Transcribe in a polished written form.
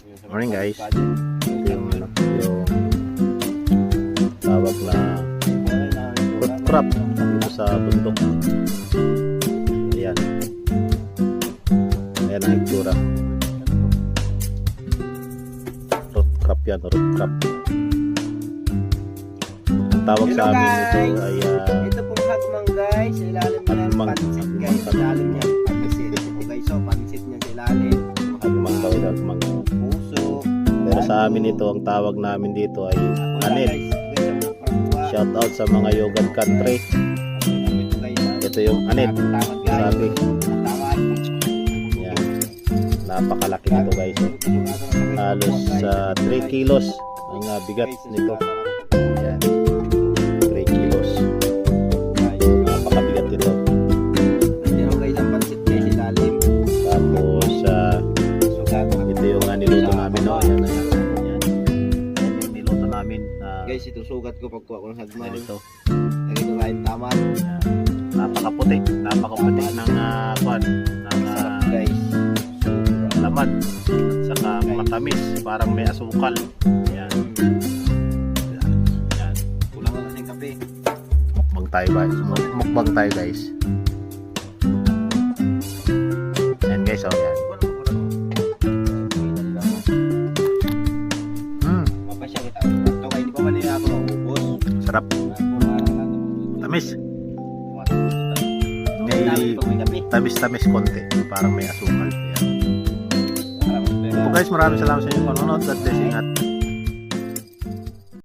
Morning guys. Ito yung tawag na fruit crop dito sa bundok. Ayan. Ayan ang itsura. Fruit crop yan, fruit crop. Ang tawag sa amin ito ay ito pong hagmang guys, sa ilalim na ng pansit guys, sa ilalim niya pansit. Ito guys, so pansit niya sa ilalim. hagmang daw, hagmang. Puso. Pero sa amin ito, ang tawag namin dito ay anit. Shout out sa mga Yogad country. Ito yung anit. Sabi. Yan. Napakalaki nito guys. Halos 3 kilos ang bigat nito. Yan. 3 kilos. Napakabigat nito. Tapos ito yung niluto namin. No? Yan. Yan yung niluto namin. Guys, ito sugat ko pagkuha ko ng hagmang. Ito. Ito kain tamat. Napakaputi ng kwan, ng Guys. laman at saka matamis, parang may asukal. Yan. Yan. Kulang lang ng kape. Mukbang tayo guys. Mukbang tayo guys. Yan guys, oh yan. Mapasya kita. Ito kayo, di pa man nila ako maubos. Sarap. Tamis. May tamis konti, parang may asukal. Yan. So guys, maraming salamat sa inyong panonood. God bless, ingat.